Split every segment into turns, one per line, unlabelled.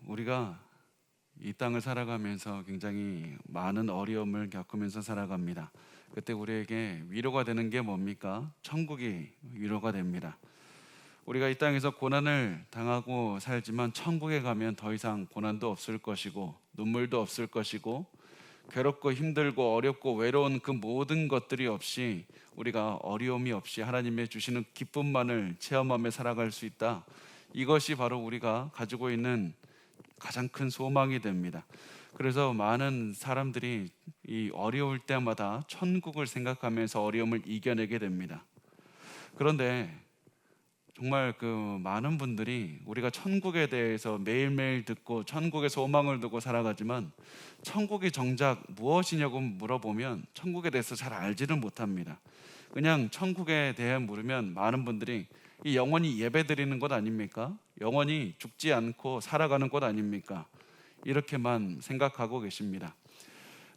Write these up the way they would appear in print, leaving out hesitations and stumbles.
우리가 이 땅을 살아가면서 굉장히 많은 어려움을 겪으면서 살아갑니다. 그때 우리에게 위로가 되는 게 뭡니까? 천국이 위로가 됩니다. 우리가 이 땅에서 고난을 당하고 살지만 천국에 가면 더 이상 고난도 없을 것이고 눈물도 없을 것이고 괴롭고 힘들고 어렵고 외로운 그 모든 것들이 없이 우리가 어려움이 없이 하나님의 주시는 기쁨만을 체험하며 살아갈 수 있다. 이것이 바로 우리가 가지고 있는 가장 큰 소망이 됩니다. 그래서 많은 사람들이 이 어려울 때마다 천국을 생각하면서 어려움을 이겨내게 됩니다. 그런데 정말 그 많은 분들이 우리가 천국에 대해서 매일매일 듣고 천국의 소망을 두고 살아가지만 천국이 정작 무엇이냐고 물어보면 천국에 대해서 잘 알지를 못합니다. 그냥 천국에 대해 물으면 많은 분들이 이 영원히 예배드리는 것 아닙니까? 영원히 죽지 않고 살아가는 것 아닙니까? 이렇게만 생각하고 계십니다.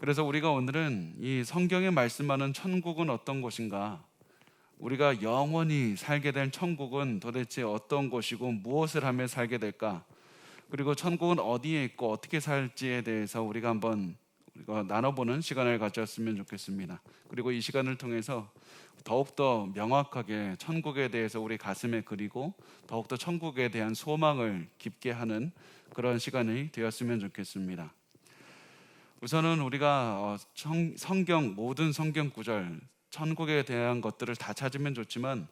그래서 우리가 오늘은 이 성경에 말씀하는 천국은 어떤 곳인가, 우리가 영원히 살게 될 천국은 도대체 어떤 곳이고 무엇을 하며 살게 될까, 그리고 천국은 어디에 있고 어떻게 살지에 대해서 우리가 한번 나눠보는 시간을 가졌으면 좋겠습니다. 그리고 이 시간을 통해서 더욱더 명확하게 천국에 대해서 우리 가슴에 그리고 더욱더 천국에 대한 소망을 깊게 하는 그런 시간이 되었으면 좋겠습니다. 우선은 우리가 성경 모든 성경 구절 천국에 대한 것들을 다 찾으면 좋지만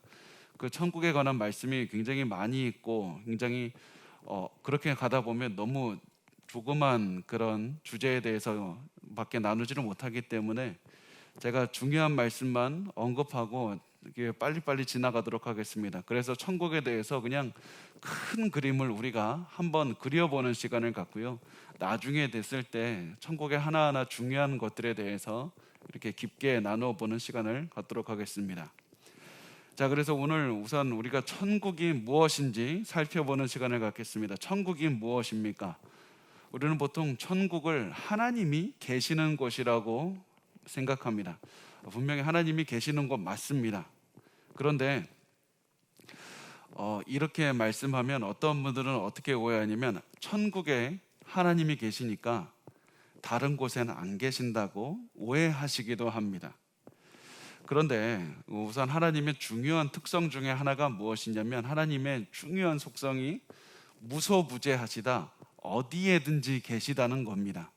그 천국에 관한 말씀이 굉장히 많이 있고 굉장히 그렇게 가다 보면 너무 조그만 그런 주제에 대해서 밖에 나누지를 못하기 때문에 제가 중요한 말씀만 언급하고 이게 빨리빨리 지나가도록 하겠습니다. 그래서 천국에 대해서 그냥 큰 그림을 우리가 한번 그려보는 시간을 갖고요, 나중에 됐을 때 천국의 하나하나 중요한 것들에 대해서 이렇게 깊게 나눠보는 시간을 갖도록 하겠습니다. 자, 그래서 오늘 우선 우리가 천국이 무엇인지 살펴보는 시간을 갖겠습니다. 천국이 무엇입니까? 우리는 보통 천국을 하나님이 계시는 곳이라고 생각합니다. 분명히 하나님이 계시는 곳 맞습니다. 그런데 이렇게 말씀하면 어떤 분들은 어떻게 오해하냐면 천국에 하나님이 계시니까 다른 곳에는 안 계신다고 오해하시기도 합니다. 그런데 우선 하나님의 중요한 특성 중에 하나가 무엇이냐면 하나님의 중요한 속성이 무소부재하시다, 어디에든지 계시다는 겁니다.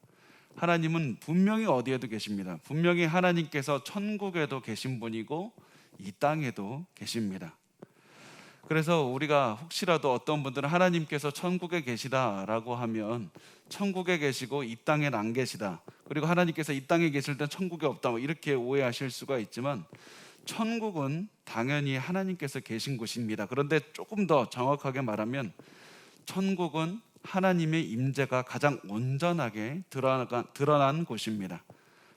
하나님은 분명히 어디에도 계십니다. 분명히 하나님께서 천국에도 계신 분이고 이 땅에도 계십니다. 그래서 우리가 혹시라도 어떤 분들은 하나님께서 천국에 계시다라고 하면 천국에 계시고 이 땅엔 안 계시다, 그리고 하나님께서 이 땅에 계실 때 천국에 없다, 이렇게 오해하실 수가 있지만 천국은 당연히 하나님께서 계신 곳입니다. 그런데 조금 더 정확하게 말하면 천국은 하나님의 임재가 가장 온전하게 드러난 곳입니다.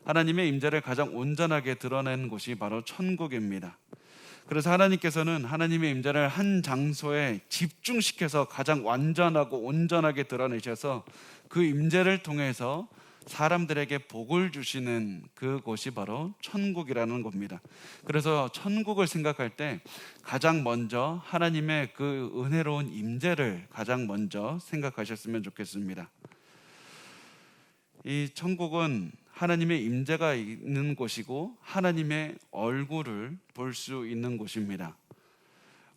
하나님의 임재를 가장 온전하게 드러낸 곳이 바로 천국입니다. 그래서 하나님께서는 하나님의 임재를 한 장소에 집중시켜서 가장 완전하고 온전하게 드러내셔서 그 임재를 통해서 사람들에게 복을 주시는 그곳이 바로 천국이라는 겁니다. 그래서 천국을 생각할 때 가장 먼저 하나님의 그 은혜로운 임재를 가장 먼저 생각하셨으면 좋겠습니다. 이 천국은 하나님의 임재가 있는 곳이고 하나님의 얼굴을 볼 수 있는 곳입니다.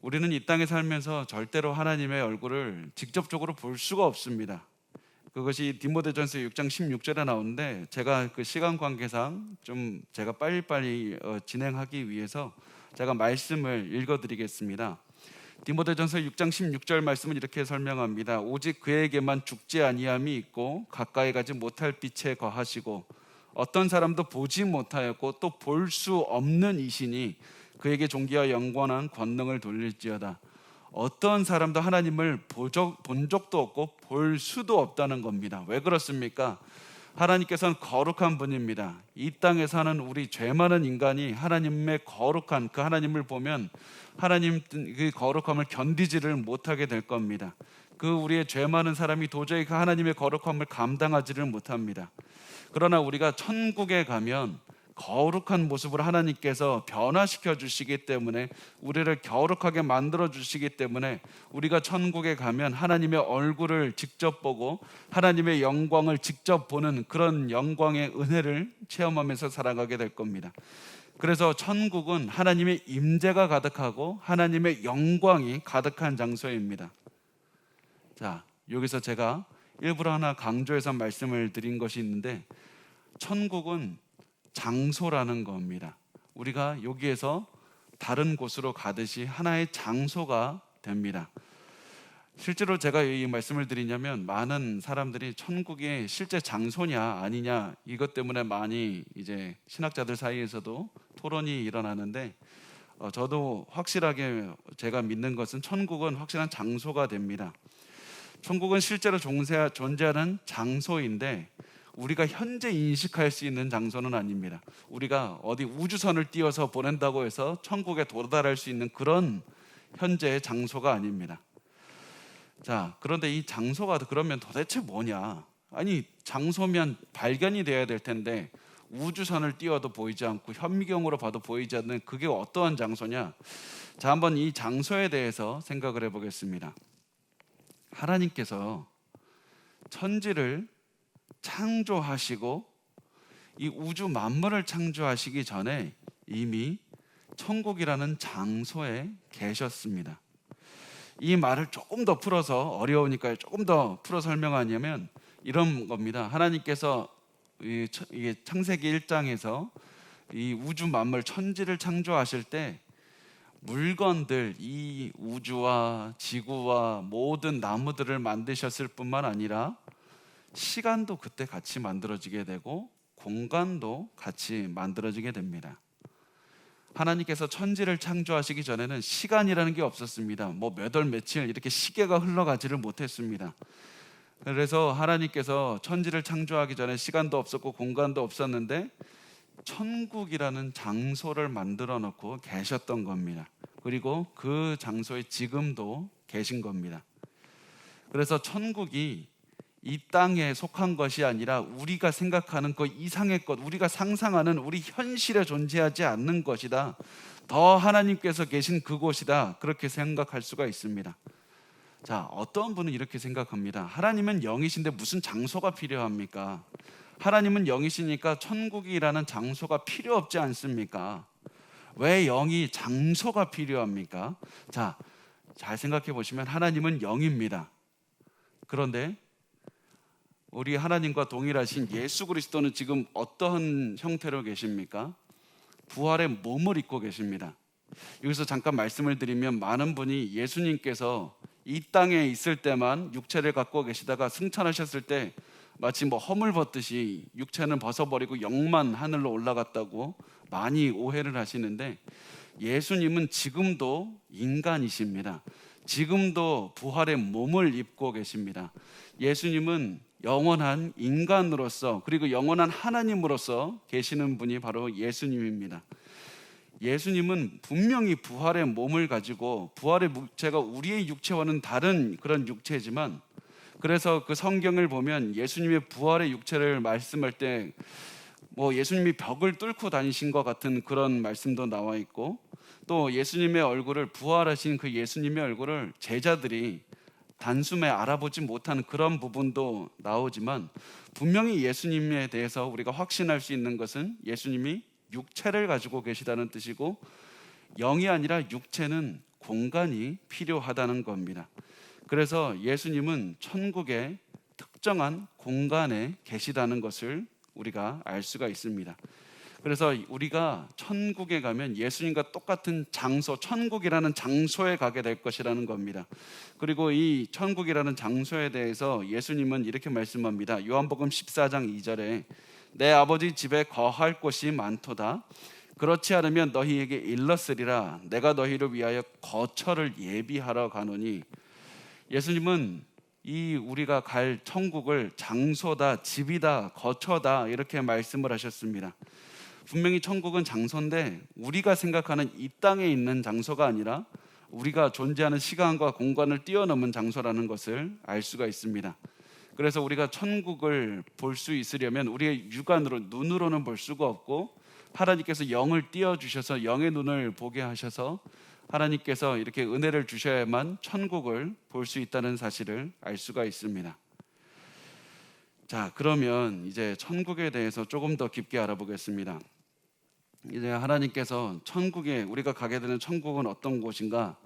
우리는 이 땅에 살면서 절대로 하나님의 얼굴을 직접적으로 볼 수가 없습니다. 그것이 디모데전서 6장 16절에 나오는데 제가 그 시간 관계상 좀 제가 빨리빨리 진행하기 위해서 제가 말씀을 읽어드리겠습니다. 디모데전서 6장 16절 말씀은 이렇게 설명합니다. 오직 그에게만 죽지 아니함이 있고 가까이 가지 못할 빛에 거하시고 어떤 사람도 보지 못하였고 또 볼 수 없는 이시니 그에게 존귀와 영광한 권능을 돌릴지어다. 어떤 사람도 하나님을 본 적도 없고 볼 수도 없다는 겁니다. 왜 그렇습니까? 하나님께서는 거룩한 분입니다. 이 땅에 사는 우리 죄 많은 인간이 하나님의 거룩한 그 하나님을 보면 하나님 그 거룩함을 견디지를 못하게 될 겁니다. 그 우리의 죄 많은 사람이 도저히 그 하나님의 거룩함을 감당하지를 못합니다. 그러나 우리가 천국에 가면 거룩한 모습으로 하나님께서 변화시켜 주시기 때문에, 우리를 거룩하게 만들어 주시기 때문에 우리가 천국에 가면 하나님의 얼굴을 직접 보고 하나님의 영광을 직접 보는 그런 영광의 은혜를 체험하면서 살아가게 될 겁니다. 그래서 천국은 하나님의 임재가 가득하고 하나님의 영광이 가득한 장소입니다. 자, 여기서 제가 일부러 하나 강조해서 말씀을 드린 것이 있는데, 천국은 장소라는 겁니다. 우리가 여기에서 다른 곳으로 가듯이 하나의 장소가 됩니다. 실제로 제가 이 말씀을 드리냐면, 많은 사람들이 천국이 실제 장소냐 아니냐 이것 때문에 많이 이제 신학자들 사이에서도 토론이 일어나는데, 저도 확실하게 제가 믿는 것은 천국은 확실한 장소가 됩니다. 천국은 실제로 존재하는 장소인데 우리가 현재 인식할 수 있는 장소는 아닙니다. 우리가 어디 우주선을 띄워서 보낸다고 해서 천국에 도달할 수 있는 그런 현재의 장소가 아닙니다. 자, 그런데 이 장소가 그러면 도대체 뭐냐? 아니, 장소면 발견이 돼야 될 텐데 우주선을 띄워도 보이지 않고 현미경으로 봐도 보이지 않는 그게 어떠한 장소냐? 자, 한번 이 장소에 대해서 생각을 해보겠습니다. 하나님께서 천지를 창조하시고 이 우주 만물을 창조하시기 전에 이미 천국이라는 장소에 계셨습니다. 이 말을 조금 더 풀어서, 어려우니까 조금 더 풀어 설명하냐면 이런 겁니다. 하나님께서 이게 창세기 1장에서 이 우주 만물 천지를 창조하실 때 물건들, 이 우주와 지구와 모든 나무들을 만드셨을 뿐만 아니라 시간도 그때 같이 만들어지게 되고 공간도 같이 만들어지게 됩니다. 하나님께서 천지를 창조하시기 전에는 시간이라는 게 없었습니다. 뭐 몇 월 며칠 이렇게 시계가 흘러가지를 못했습니다. 그래서 하나님께서 천지를 창조하기 전에 시간도 없었고 공간도 없었는데 천국이라는 장소를 만들어 놓고 계셨던 겁니다. 그리고 그 장소에 지금도 계신 겁니다. 그래서 천국이 이 땅에 속한 것이 아니라 우리가 생각하는 그 이상의 것, 우리가 상상하는 우리 현실에 존재하지 않는 것이다. 더 하나님께서 계신 그곳이다. 그렇게 생각할 수가 있습니다. 자, 어떤 분은 이렇게 생각합니다. 하나님은 영이신데 무슨 장소가 필요합니까? 하나님은 영이시니까 천국이라는 장소가 필요 없지 않습니까? 왜 영이 장소가 필요합니까? 자, 잘 생각해 보시면 하나님은 영입니다. 그런데 우리 하나님과 동일하신 예수 그리스도는 지금 어떠한 형태로 계십니까? 부활의 몸을 입고 계십니다. 여기서 잠깐 말씀을 드리면, 많은 분이 예수님께서 이 땅에 있을 때만 육체를 갖고 계시다가 승천하셨을 때 마치 뭐 허물 벗듯이 육체는 벗어버리고 영만 하늘로 올라갔다고 많이 오해를 하시는데, 예수님은 지금도 인간이십니다. 지금도 부활의 몸을 입고 계십니다. 예수님은 영원한 인간으로서, 그리고 영원한 하나님으로서 계시는 분이 바로 예수님입니다. 예수님은 분명히 부활의 몸을 가지고, 부활의 육체가 우리의 육체와는 다른 그런 육체지만, 그래서 그 성경을 보면 예수님의 부활의 육체를 말씀할 때 뭐 예수님이 벽을 뚫고 다니신 것 같은 그런 말씀도 나와 있고, 또 예수님의 얼굴을, 부활하신 그 예수님의 얼굴을 제자들이 단숨에 알아보지 못하는 그런 부분도 나오지만, 분명히 예수님에 대해서 우리가 확신할 수 있는 것은 예수님이 육체를 가지고 계시다는 뜻이고, 영이 아니라 육체는 공간이 필요하다는 겁니다. 그래서 예수님은 천국의 특정한 공간에 계시다는 것을 우리가 알 수가 있습니다. 그래서 우리가 천국에 가면 예수님과 똑같은 장소, 천국이라는 장소에 가게 될 것이라는 겁니다. 그리고 이 천국이라는 장소에 대해서 예수님은 이렇게 말씀합니다. 요한복음 14장 2절에 내 아버지 집에 거할 곳이 많도다. 그렇지 않으면 너희에게 일렀으리라. 내가 너희를 위하여 거처를 예비하러 가노니. 예수님은 이 우리가 갈 천국을 장소다, 집이다, 거처다 이렇게 말씀을 하셨습니다. 분명히 천국은 장소인데 우리가 생각하는 이 땅에 있는 장소가 아니라 우리가 존재하는 시간과 공간을 뛰어넘은 장소라는 것을 알 수가 있습니다. 그래서 우리가 천국을 볼 수 있으려면 우리의 육안으로, 눈으로는 볼 수가 없고, 하나님께서 영을 띄워 주셔서 영의 눈을 보게 하셔서 하나님께서 이렇게 은혜를 주셔야만 천국을 볼 수 있다는 사실을 알 수가 있습니다. 자, 그러면 이제 천국에 대해서 조금 더 깊게 알아보겠습니다. 이제 하나님께서 천국에 우리가 가게 되는 천국은 어떤 곳인가?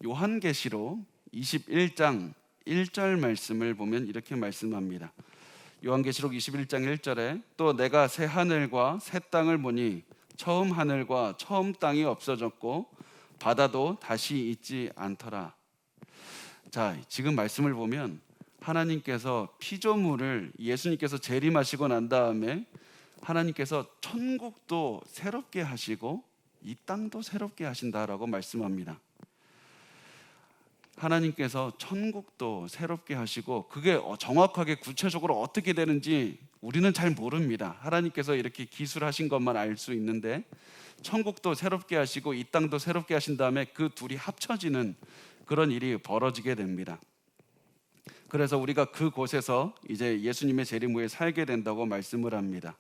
요한계시록 21장 1절 말씀을 보면 이렇게 말씀합니다. 요한계시록 21장 1절에 또 내가 새 하늘과 새 땅을 보니 처음 하늘과 처음 땅이 없어졌고 바다도 다시 있지 않더라. 자, 지금 말씀을 보면 하나님께서 피조물을 예수님께서 재림하시고 난 다음에 하나님께서 천국도 새롭게 하시고 이 땅도 새롭게 하신다라고 말씀합니다. 하나님께서 천국도 새롭게 하시고 그게 정확하게 구체적으로 어떻게 되는지 우리는 잘 모릅니다. 하나님께서 이렇게 기술하신 것만 알 수 있는데 천국도 새롭게 하시고 이 땅도 새롭게 하신 다음에 그 둘이 합쳐지는 그런 일이 벌어지게 됩니다. 그래서 우리가 그곳에서 이제 예수님의 재림 후에 살게 된다고 말씀을 합니다.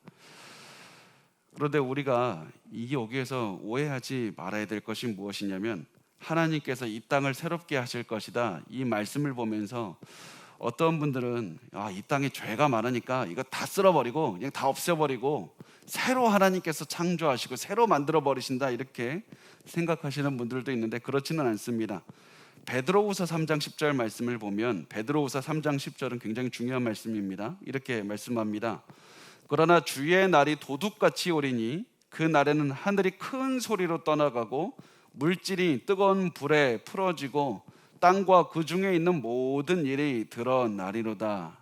그런데 우리가 여기에서 오해하지 말아야 될 것이 무엇이냐면 하나님께서 이 땅을 새롭게 하실 것이다, 이 말씀을 보면서 어떤 분들은 이 땅에 죄가 많으니까 이거 다 쓸어버리고 그냥 다 없애버리고 새로 하나님께서 창조하시고 새로 만들어 버리신다, 이렇게 생각하시는 분들도 있는데 그렇지는 않습니다. 베드로후서 3장 10절 말씀을 보면 베드로후서 3장 10절은 굉장히 중요한 말씀입니다. 이렇게 말씀합니다. 그러나 주의 날이 도둑같이 오리니 그 날에는 하늘이 큰 소리로 떠나가고 물질이 뜨거운 불에 풀어지고 땅과 그 중에 있는 모든 일이 드러나리로다.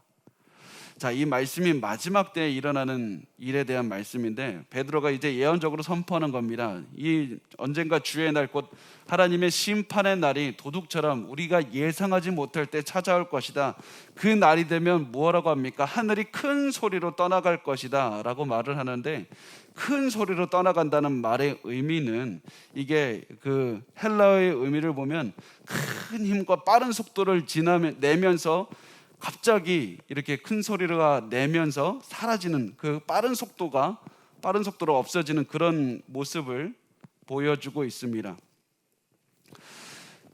자, 이 말씀이 마지막 때에 일어나는 일에 대한 말씀인데 베드로가 이제 예언적으로 선포하는 겁니다. 이 언젠가 주의 날, 곧 하나님의 심판의 날이 도둑처럼 우리가 예상하지 못할 때 찾아올 것이다. 그 날이 되면 뭐라고 합니까? 하늘이 큰 소리로 떠나갈 것이다 라고 말을 하는데, 큰 소리로 떠나간다는 말의 의미는 이게 그 헬라어의 의미를 보면 큰 힘과 빠른 속도를 내면서 갑자기 이렇게 큰 소리가 내면서 사라지는 그 빠른 속도로 없어지는 그런 모습을 보여주고 있습니다.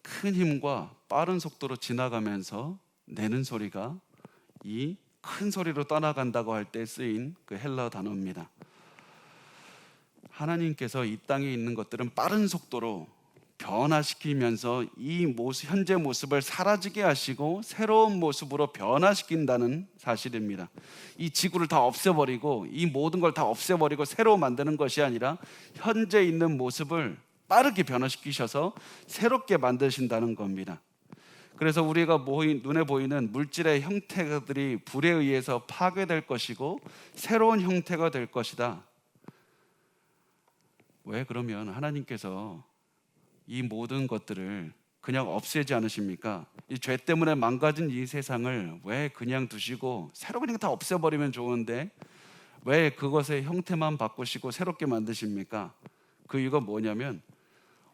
큰 힘과 빠른 속도로 지나가면서 내는 소리가 이 큰 소리로 떠나간다고 할 때 쓰인 그 헬라어 단어입니다. 하나님께서 이 땅에 있는 것들은 빠른 속도로 변화시키면서 이 현재 모습을 사라지게 하시고 새로운 모습으로 변화시킨다는 사실입니다. 이 지구를 다 없애버리고 이 모든 걸 다 없애버리고 새로 만드는 것이 아니라 현재 있는 모습을 빠르게 변화시키셔서 새롭게 만드신다는 겁니다. 그래서 우리가 눈에 보이는 물질의 형태들이 불에 의해서 파괴될 것이고 새로운 형태가 될 것이다. 왜 그러면 하나님께서 이 모든 것들을 그냥 없애지 않으십니까? 이 죄 때문에 망가진 이 세상을 왜 그냥 두시고 새로 그냥 다 없애버리면 좋은데 왜 그것의 형태만 바꾸시고 새롭게 만드십니까? 그 이유가 뭐냐면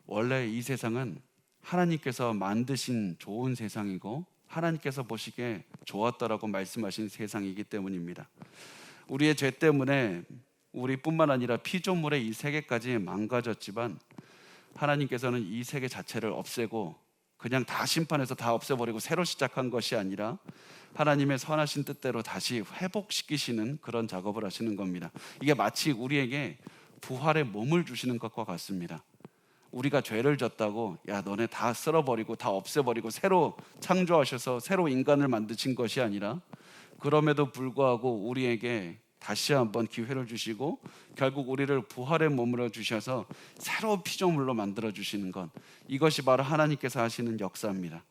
원래 이 세상은 하나님께서 만드신 좋은 세상이고 하나님께서 보시기에 좋았다라고 말씀하신 세상이기 때문입니다. 우리의 죄 때문에 우리뿐만 아니라 피조물의 이 세계까지 망가졌지만 하나님께서는 이 세계 자체를 없애고 그냥 다 심판해서 다 없애버리고 새로 시작한 것이 아니라 하나님의 선하신 뜻대로 다시 회복시키시는 그런 작업을 하시는 겁니다. 이게 마치 우리에게 부활의 몸을 주시는 것과 같습니다. 우리가 죄를 졌다고 너네 다 쓸어버리고 다 없애버리고 새로 창조하셔서 새로 인간을 만드신 것이 아니라 그럼에도 불구하고 우리에게 다시 한번 기회를 주시고 결국 우리를 부활의 몸으로 주셔서 새로운 피조물로 만들어 주시는 것, 이것이 바로 하나님께서 하시는 역사입니다.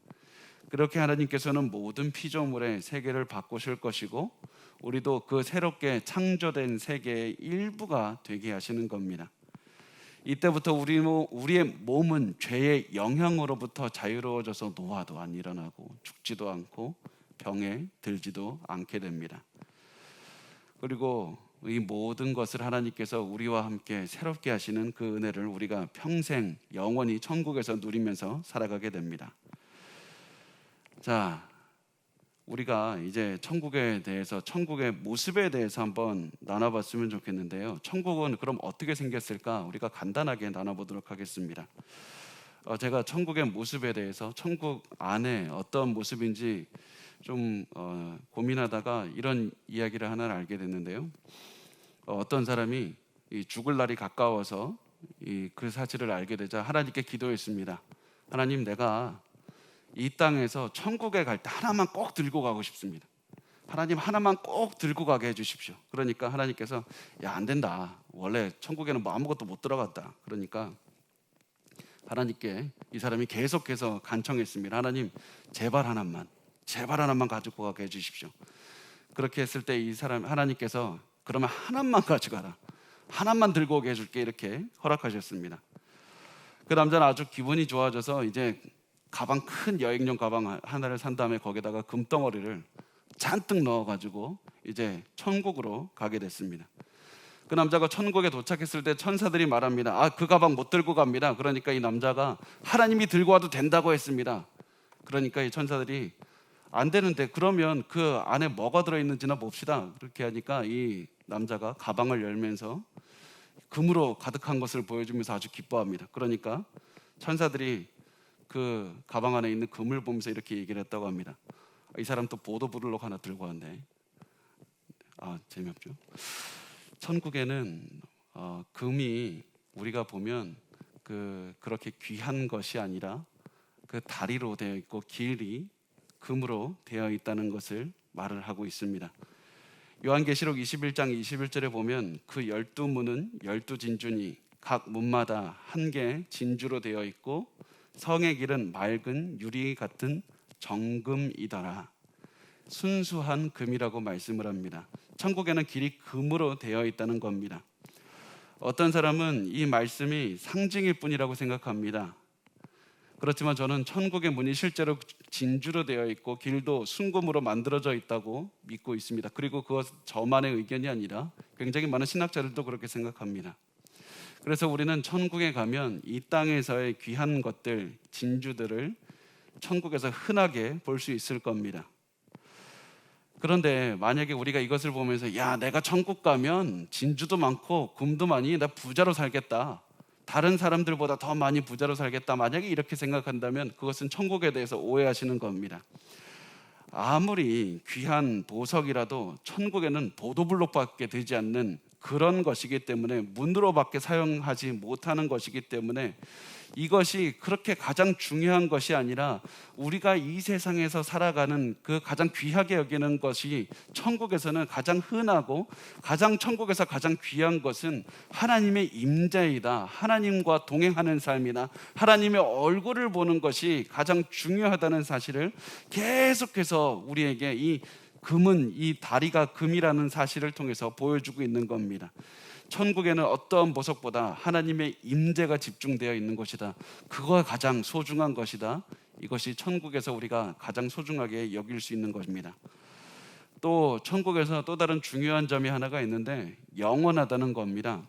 그렇게 하나님께서는 모든 피조물의 세계를 바꾸실 것이고 우리도 그 새롭게 창조된 세계의 일부가 되게 하시는 겁니다. 이때부터 우리의 몸은 죄의 영향으로부터 자유로워져서 노화도 안 일어나고 죽지도 않고 병에 들지도 않게 됩니다. 그리고 이 모든 것을 하나님께서 우리와 함께 새롭게 하시는 그 은혜를 우리가 평생 영원히 천국에서 누리면서 살아가게 됩니다. 자, 우리가 이제 천국에 대해서, 천국의 모습에 대해서 한번 나눠봤으면 좋겠는데요. 천국은 그럼 어떻게 생겼을까? 우리가 간단하게 나눠보도록 하겠습니다. 제가 천국의 모습에 대해서, 천국 안에 어떤 모습인지 좀 고민하다가 이런 이야기를 하나를 알게 됐는데요. 어떤 사람이 이 죽을 날이 가까워서 그 사실을 알게 되자 하나님께 기도했습니다. 하나님, 내가 이 땅에서 천국에 갈 때 하나만 꼭 들고 가고 싶습니다. 하나님, 하나만 꼭 들고 가게 해주십시오. 그러니까 하나님께서 야, 안 된다. 원래 천국에는 뭐 아무것도 못 들어갔다. 그러니까 하나님께 이 사람이 계속해서 간청했습니다. 하나님, 제발 하나만 가지고 가게 해주십시오. 그렇게 했을 때 이 사람, 하나님께서 그러면 하나만 가져가라, 하나만 들고 오게 해줄게, 이렇게 허락하셨습니다. 그 남자는 아주 기분이 좋아져서 이제 가방, 큰 여행용 가방 하나를 산 다음에 거기다가 금덩어리를 잔뜩 넣어가지고 이제 천국으로 가게 됐습니다. 그 남자가 천국에 도착했을 때 천사들이 말합니다. 그 가방 못 들고 갑니다. 그러니까 이 남자가 하나님이 들고 와도 된다고 했습니다. 그러니까 이 천사들이 안 되는데 그러면 그 안에 뭐가 들어있는지나 봅시다. 그렇게 하니까 이 남자가 가방을 열면서 금으로 가득한 것을 보여주면서 아주 기뻐합니다. 그러니까 천사들이 그 가방 안에 있는 금을 보면서 이렇게 얘기를 했다고 합니다. 이 사람 또 보도블록 하나 들고 왔네. 재미없죠. 천국에는 금이 우리가 보면 그렇게 귀한 것이 아니라 그 다리로 되어 있고 길이 금으로 되어 있다는 것을 말을 하고 있습니다. 요한계시록 21장 21절에 보면 그 12문은 12진주니 각 문마다 한 개 진주로 되어 있고 성의 길은 맑은 유리 같은 정금이더라. 순수한 금이라고 말씀을 합니다. 천국에는 길이 금으로 되어 있다는 겁니다. 어떤 사람은 이 말씀이 상징일 뿐이라고 생각합니다. 그렇지만 저는 천국의 문이 실제로 진주로 되어 있고 길도 순금으로 만들어져 있다고 믿고 있습니다. 그리고 그것 저만의 의견이 아니라 굉장히 많은 신학자들도 그렇게 생각합니다. 그래서 우리는 천국에 가면 이 땅에서의 귀한 것들, 진주들을 천국에서 흔하게 볼 수 있을 겁니다. 그런데 만약에 우리가 이것을 보면서 야, 내가 천국 가면 진주도 많고 금도 많이, 나 부자로 살겠다, 다른 사람들보다 더 많이 부자로 살겠다, 만약에 이렇게 생각한다면 그것은 천국에 대해서 오해하시는 겁니다. 아무리 귀한 보석이라도 천국에는 보도블록밖에 되지 않는 그런 것이기 때문에, 문으로밖에 사용하지 못하는 것이기 때문에 이것이 그렇게 가장 중요한 것이 아니라 우리가 이 세상에서 살아가는 그 가장 귀하게 여기는 것이 천국에서는 가장 흔하고, 가장 천국에서 가장 귀한 것은 하나님의 임재이다. 하나님과 동행하는 삶이나 하나님의 얼굴을 보는 것이 가장 중요하다는 사실을 계속해서 우리에게 이 금은, 이 다리가 금이라는 사실을 통해서 보여주고 있는 겁니다. 천국에는 어떠한 보석보다 하나님의 임재가 집중되어 있는 것이다. 그거가 가장 소중한 것이다. 이것이 천국에서 우리가 가장 소중하게 여길 수 있는 것입니다. 또 천국에서 또 다른 중요한 점이 하나가 있는데 영원하다는 겁니다.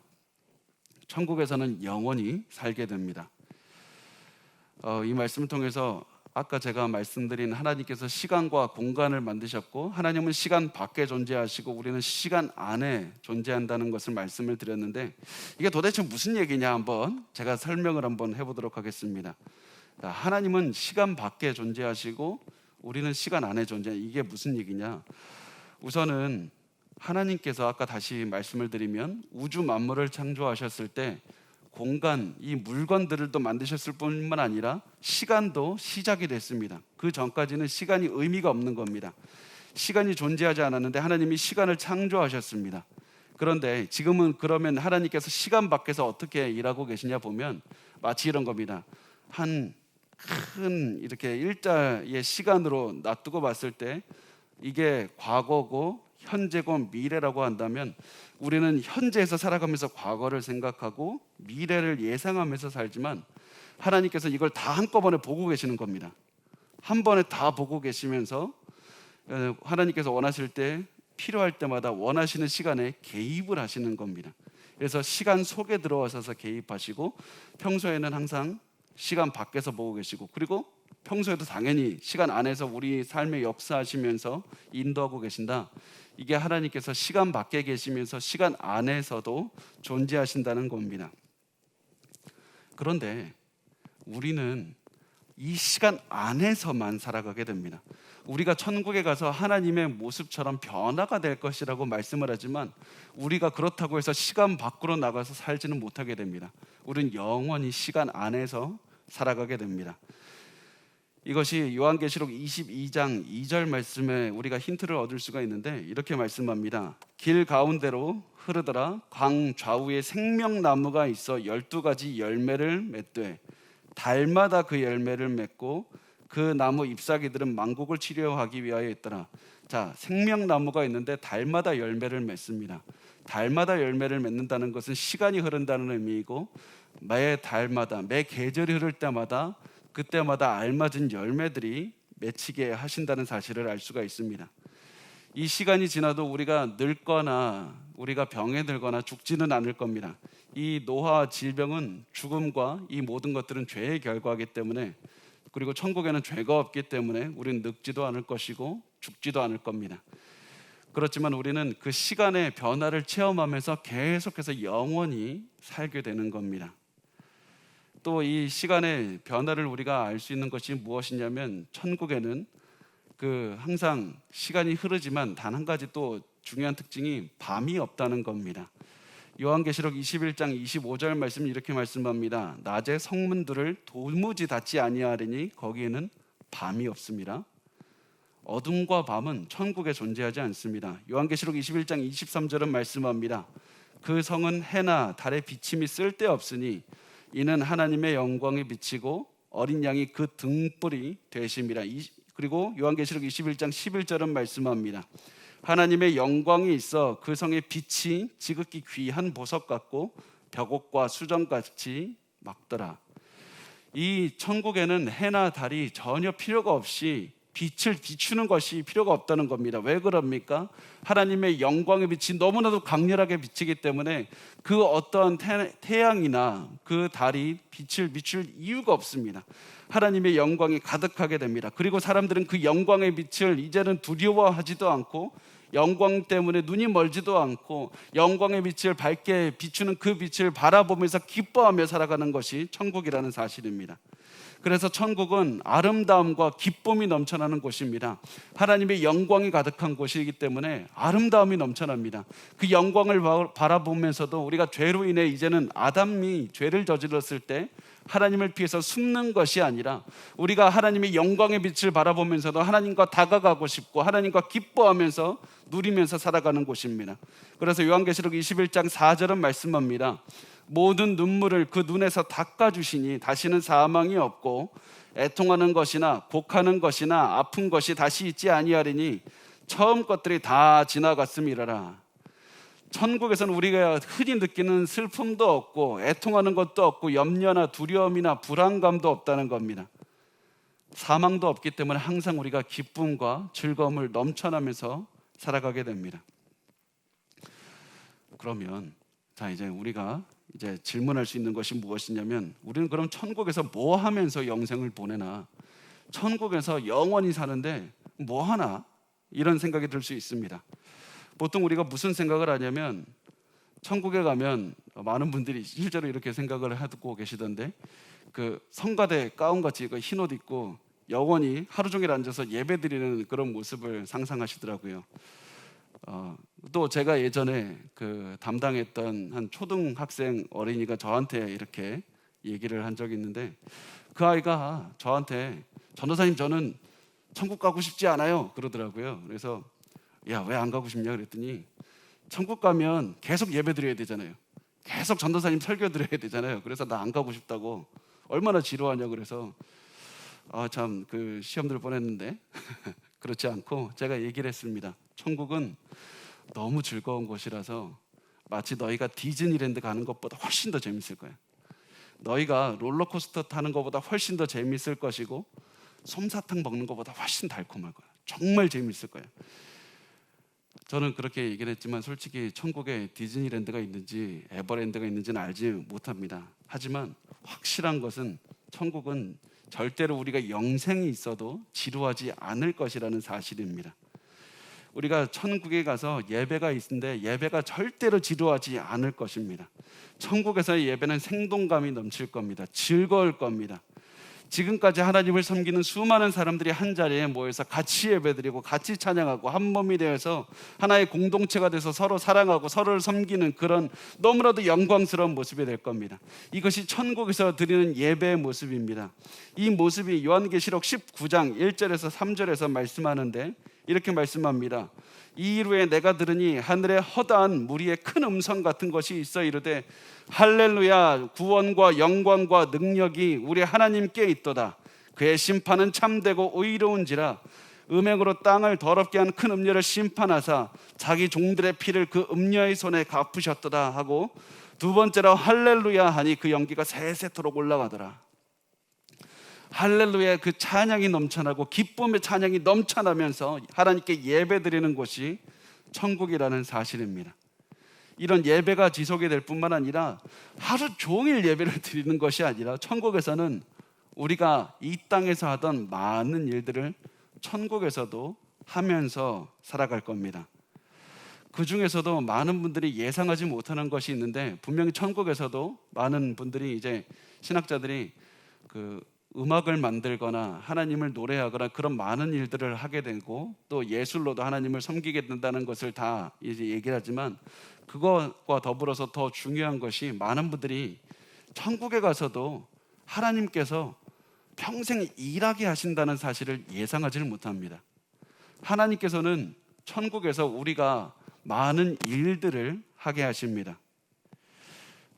천국에서는 영원히 살게 됩니다. 이 말씀을 통해서 아까 제가 말씀드린 하나님께서 시간과 공간을 만드셨고 하나님은 시간 밖에 존재하시고 우리는 시간 안에 존재한다는 것을 말씀을 드렸는데, 이게 도대체 무슨 얘기냐, 한번 제가 설명을 한번 해보도록 하겠습니다. 하나님은 시간 밖에 존재하시고 우리는 시간 안에 존재, 이게 무슨 얘기냐? 우선은 하나님께서 아까 다시 말씀을 드리면 우주 만물을 창조하셨을 때 공간, 이 물건들을 또 만드셨을 뿐만 아니라 시간도 시작이 됐습니다. 그 전까지는 시간이 의미가 없는 겁니다. 시간이 존재하지 않았는데 하나님이 시간을 창조하셨습니다. 그런데 지금은 그러면 하나님께서 시간 밖에서 어떻게 일하고 계시냐 보면 마치 이런 겁니다. 한 큰 이렇게 일자의 시간으로 놔두고 봤을 때 이게 과거고 현재고 미래라고 한다면 우리는 현재에서 살아가면서 과거를 생각하고 미래를 예상하면서 살지만 하나님께서 이걸 다 한꺼번에 보고 계시는 겁니다. 한 번에 다 보고 계시면서 하나님께서 원하실 때, 필요할 때마다 원하시는 시간에 개입을 하시는 겁니다. 그래서 시간 속에 들어와서 개입하시고 평소에는 항상 시간 밖에서 보고 계시고, 그리고 평소에도 당연히 시간 안에서 우리 삶에 역사하시면서 인도하고 계신다. 이게 하나님께서 시간 밖에 계시면서 시간 안에서도 존재하신다는 겁니다. 그런데 우리는 이 시간 안에서만 살아가게 됩니다. 우리가 천국에 가서 하나님의 모습처럼 변화가 될 것이라고 말씀을 하지만 우리가 그렇다고 해서 시간 밖으로 나가서 살지는 못하게 됩니다. 우리는 영원히 시간 안에서 살아가게 됩니다. 이것이 요한계시록 22장 2절 말씀에 우리가 힌트를 얻을 수가 있는데 이렇게 말씀합니다. 길 가운데로 흐르더라. 강 좌우에 생명나무가 있어 12가지 열매를 맺되 달마다 그 열매를 맺고 그 나무 잎사귀들은 만국을 치료하기 위하여 있더라. 자, 생명나무가 있는데 달마다 열매를 맺습니다. 달마다 열매를 맺는다는 것은 시간이 흐른다는 의미이고 매 달마다 매 계절이 흐를 때마다 그때마다 알맞은 열매들이 맺히게 하신다는 사실을 알 수가 있습니다. 이 시간이 지나도 우리가 늙거나 우리가 병에 들거나 죽지는 않을 겁니다. 이 노화, 질병은 죽음과 이 모든 것들은 죄의 결과이기 때문에, 그리고 천국에는 죄가 없기 때문에 우리는 늙지도 않을 것이고 죽지도 않을 겁니다. 그렇지만 우리는 그 시간의 변화를 체험하면서 계속해서 영원히 살게 되는 겁니다. 또 이 시간의 변화를 우리가 알 수 있는 것이 무엇이냐면 천국에는 항상 시간이 흐르지만 단 한 가지 또 중요한 특징이 밤이 없다는 겁니다. 요한계시록 21장 25절 말씀 이렇게 말씀합니다. 낮에 성문들을 도무지 닫지 아니하리니 거기에는 밤이 없습니다. 어둠과 밤은 천국에 존재하지 않습니다. 요한계시록 21장 23절은 말씀합니다. 그 성은 해나 달의 비침이 쓸데없으니 이는 하나님의 영광이 비치고 어린 양이 그 등불이 되심이라. 그리고 요한계시록 21장 11절은 말씀합니다. 하나님의 영광이 있어 그 성의 빛이 지극히 귀한 보석 같고 벽옥과 수정같이 막더라. 이 천국에는 해나 달이 전혀 필요가 없이 빛을 비추는 것이 필요가 없다는 겁니다. 왜 그럽니까? 하나님의 영광의 빛이 너무나도 강렬하게 비치기 때문에 그 어떠한 태양이나 그 달이 빛을 비출 이유가 없습니다. 하나님의 영광이 가득하게 됩니다. 그리고 사람들은 그 영광의 빛을 이제는 두려워하지도 않고 영광 때문에 눈이 멀지도 않고 영광의 빛을 밝게 비추는 그 빛을 바라보면서 기뻐하며 살아가는 것이 천국이라는 사실입니다. 그래서 천국은 아름다움과 기쁨이 넘쳐나는 곳입니다. 하나님의 영광이 가득한 곳이기 때문에 아름다움이 넘쳐납니다. 그 영광을 바라보면서도 우리가 죄로 인해 이제는 아담이 죄를 저질렀을 때 하나님을 피해서 숨는 것이 아니라 우리가 하나님의 영광의 빛을 바라보면서도 하나님과 다가가고 싶고 하나님과 기뻐하면서 누리면서 살아가는 곳입니다. 그래서 요한계시록 21장 4절은 말씀합니다. 모든 눈물을 그 눈에서 닦아주시니 다시는 사망이 없고 애통하는 것이나 곡하는 것이나 아픈 것이 다시 있지 아니하리니 처음 것들이 다 지나갔음이라라. 천국에서는 우리가 흔히 느끼는 슬픔도 없고 애통하는 것도 없고 염려나 두려움이나 불안감도 없다는 겁니다. 사망도 없기 때문에 항상 우리가 기쁨과 즐거움을 넘쳐나면서 살아가게 됩니다. 그러면 이제 우리가 질문할 수 있는 것이 무엇이냐면 우리는 그럼 천국에서 뭐 하면서 영생을 보내나? 천국에서 영원히 사는데 뭐 하나? 이런 생각이 들 수 있습니다. 보통 우리가 무슨 생각을 하냐면 천국에 가면 많은 분들이 실제로 이렇게 생각을 하고 계시던데 성가대 가운같이 흰 옷 입고 영원히 하루 종일 앉아서 예배드리는 그런 모습을 상상하시더라고요. 또 제가 예전에 담당했던 한 초등학생 어린이가 저한테 이렇게 얘기를 한 적이 있는데 그 아이가 저한테 전도사님 저는 천국 가고 싶지 않아요 그러더라고요. 그래서 야, 왜 안 가고 싶냐 그랬더니 천국 가면 계속 예배 드려야 되잖아요. 계속 전도사님 설교 드려야 되잖아요. 그래서 나 안 가고 싶다고. 얼마나 지루하냐 그래서 참 시험들 뻔했는데 그렇지 않고 제가 얘기를 했습니다. 천국은 너무 즐거운 곳이라서 마치 너희가 디즈니랜드 가는 것보다 훨씬 더 재밌을 거야. 너희가 롤러코스터 타는 것보다 훨씬 더 재밌을 것이고 솜사탕 먹는 것보다 훨씬 달콤할 거야. 정말 재밌을 거야. 저는 그렇게 얘기를 했지만 솔직히 천국에 디즈니랜드가 있는지 에버랜드가 있는지는 알지 못합니다. 하지만 확실한 것은 천국은 절대로 우리가 영생이 있어도 지루하지 않을 것이라는 사실입니다. 우리가 천국에 가서 예배가 있는데 예배가 절대로 지루하지 않을 것입니다. 천국에서의 예배는 생동감이 넘칠 겁니다. 즐거울 겁니다. 지금까지 하나님을 섬기는 수많은 사람들이 한 자리에 모여서 같이 예배드리고 같이 찬양하고 한 몸이 되어서 하나의 공동체가 돼서 서로 사랑하고 서로를 섬기는 그런 너무나도 영광스러운 모습이 될 겁니다. 이것이 천국에서 드리는 예배의 모습입니다. 이 모습이 요한계시록 19장 1절에서 3절에서 말씀하는데 이렇게 말씀합니다. 이 이후에 내가 들으니 하늘에 허다한 무리의 큰 음성 같은 것이 있어 이르되 할렐루야, 구원과 영광과 능력이 우리 하나님께 있도다. 그의 심판은 참되고 의로운지라. 음행으로 땅을 더럽게 한 큰 음녀를 심판하사 자기 종들의 피를 그 음녀의 손에 갚으셨도다 하고, 두 번째로 할렐루야 하니 그 연기가 세세토록 올라가더라. 할렐루야, 그 찬양이 넘쳐나고 기쁨의 찬양이 넘쳐나면서 하나님께 예배드리는 곳이 천국이라는 사실입니다. 이런 예배가 지속이 될 뿐만 아니라 하루 종일 예배를 드리는 것이 아니라 천국에서는 우리가 이 땅에서 하던 많은 일들을 천국에서도 하면서 살아갈 겁니다. 그 중에서도 많은 분들이 예상하지 못하는 것이 있는데, 분명히 천국에서도 많은 분들이, 이제 신학자들이 그 음악을 만들거나 하나님을 노래하거나 그런 많은 일들을 하게 되고, 또 예술로도 하나님을 섬기게 된다는 것을 다 이제 얘기를 하지만, 그것과 더불어서 더 중요한 것이 많은 분들이 천국에 가서도 하나님께서 평생 일하게 하신다는 사실을 예상하지를 못합니다. 하나님께서는 천국에서 우리가 많은 일들을 하게 하십니다.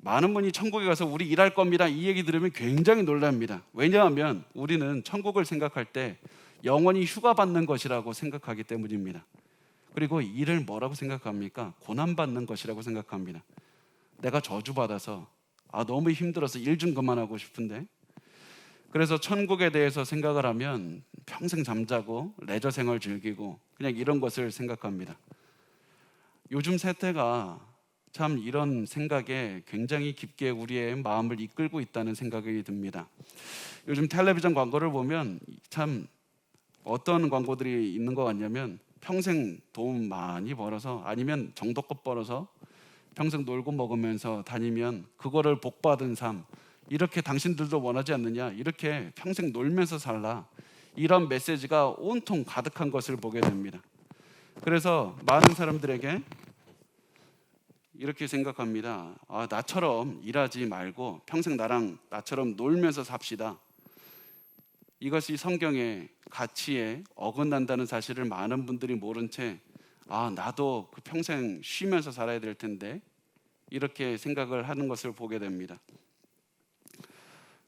많은 분이 천국에 가서 우리 일할 겁니다, 이 얘기 들으면 굉장히 놀랍니다. 왜냐하면 우리는 천국을 생각할 때 영원히 휴가 받는 것이라고 생각하기 때문입니다. 그리고 일을 뭐라고 생각합니까? 고난받는 것이라고 생각합니다. 내가 저주받아서 너무 힘들어서 일 좀 그만하고 싶은데, 그래서 천국에 대해서 생각을 하면 평생 잠자고 레저 생활 즐기고 그냥 이런 것을 생각합니다. 요즘 세태가 참 이런 생각에 굉장히 깊게 우리의 마음을 이끌고 있다는 생각이 듭니다. 요즘 텔레비전 광고를 보면 참 어떤 광고들이 있는 것 같냐면, 평생 돈 많이 벌어서, 아니면 정도껏 벌어서 평생 놀고 먹으면서 다니면 그거를 복받은 삶, 이렇게 당신들도 원하지 않느냐, 이렇게 평생 놀면서 살라, 이런 메시지가 온통 가득한 것을 보게 됩니다. 그래서 많은 사람들에게 이렇게 생각합니다. 나처럼 일하지 말고 평생 나처럼 놀면서 삽시다. 이것이 성경의 가치에 어긋난다는 사실을 많은 분들이 모른 채 나도 그 평생 쉬면서 살아야 될 텐데, 이렇게 생각을 하는 것을 보게 됩니다.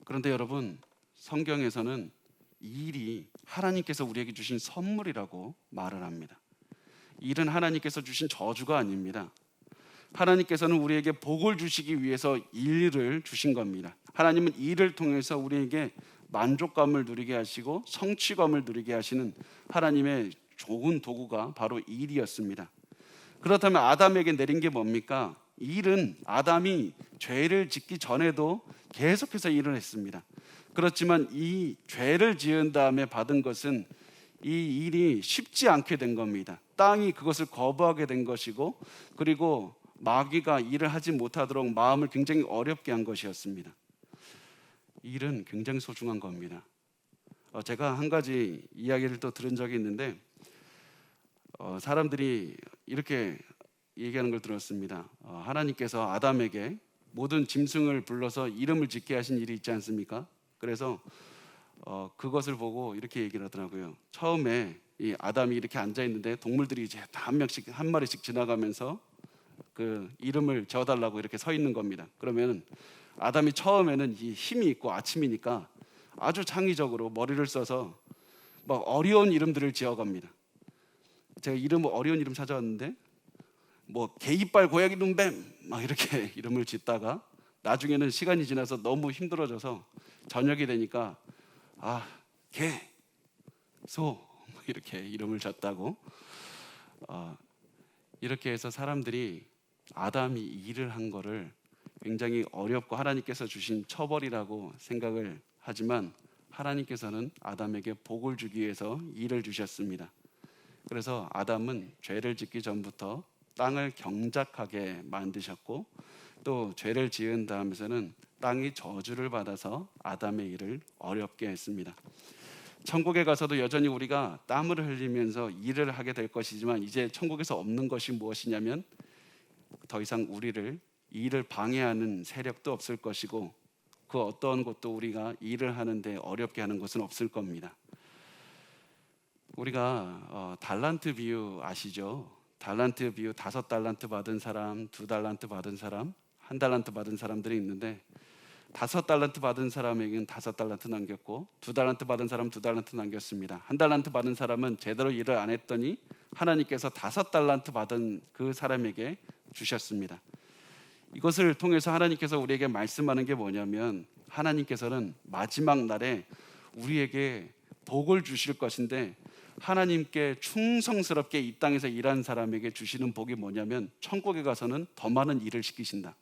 그런데 여러분, 성경에서는 일이 하나님께서 우리에게 주신 선물이라고 말을 합니다. 일은 하나님께서 주신 저주가 아닙니다. 하나님께서는 우리에게 복을 주시기 위해서 일을 주신 겁니다. 하나님은 일을 통해서 우리에게 만족감을 누리게 하시고 성취감을 누리게 하시는 하나님의 좋은 도구가 바로 일이었습니다. 그렇다면 아담에게 내린 게 뭡니까? 일은 아담이 죄를 짓기 전에도 계속해서 일을 했습니다. 그렇지만 이 죄를 지은 다음에 받은 것은 이 일이 쉽지 않게 된 겁니다. 땅이 그것을 거부하게 된 것이고, 그리고 마귀가 일을 하지 못하도록 마음을 굉장히 어렵게 한 것이었습니다. 일은 굉장히 소중한 겁니다. 제가 한 가지 이야기를 또 들은 적이 있는데, 사람들이 이렇게 얘기하는 걸 들었습니다. 하나님께서 아담에게 모든 짐승을 불러서 이름을 짓게 하신 일이 있지 않습니까? 그래서 그것을 보고 이렇게 얘기를 하더라고요. 처음에 이 아담이 이렇게 앉아 있는데 동물들이 이제 다 한 마리씩 지나가면서 그 이름을 지어달라고 이렇게 서 있는 겁니다. 그러면 아담이 처음에는 이 힘이 있고 아침이니까 아주 창의적으로 머리를 써서 막 어려운 이름들을 지어갑니다. 제가 어려운 이름 찾아왔는데, 뭐 개이빨 고양이 눈뱀 막 이렇게 이름을 짓다가 나중에는 시간이 지나서 너무 힘들어져서 저녁이 되니까 개, 소 이렇게 이름을 졌다고. 이렇게 해서 사람들이 아담이 일을 한 거를 굉장히 어렵고 하나님께서 주신 처벌이라고 생각을 하지만, 하나님께서는 아담에게 복을 주기 위해서 일을 주셨습니다. 그래서 아담은 죄를 짓기 전부터 땅을 경작하게 만드셨고, 또 죄를 지은 다음에서는 땅이 저주를 받아서 아담의 일을 어렵게 했습니다. 천국에 가서도 여전히 우리가 땀을 흘리면서 일을 하게 될 것이지만, 이제 천국에서 없는 것이 무엇이냐면 더 이상 우리를 일을 방해하는 세력도 없을 것이고, 그 어떤 것도 우리가 일을 하는데 어렵게 하는 것은 없을 겁니다. 우리가 달란트 비유 아시죠? 달란트 비유, 5달란트 받은 사람, 2달란트 받은 사람, 1달란트 받은 사람들이 있는데, 5달란트 받은 사람에게는 5달란트 남겼고, 2달란트 받은 사람 2달란트 남겼습니다. 1달란트 받은 사람은 제대로 일을 안 했더니 하나님께서 5달란트 받은 그 사람에게 주셨습니다. 이것을 통해서 하나님께서 우리에게 말씀하는 게 뭐냐면, 하나님께서는 마지막 날에 우리에게 복을 주실 것인데, 하나님께 충성스럽게 이 땅에서 일한 사람에게 주시는 복이 뭐냐면, 천국에 가서는 더 많은 일을 시키신다,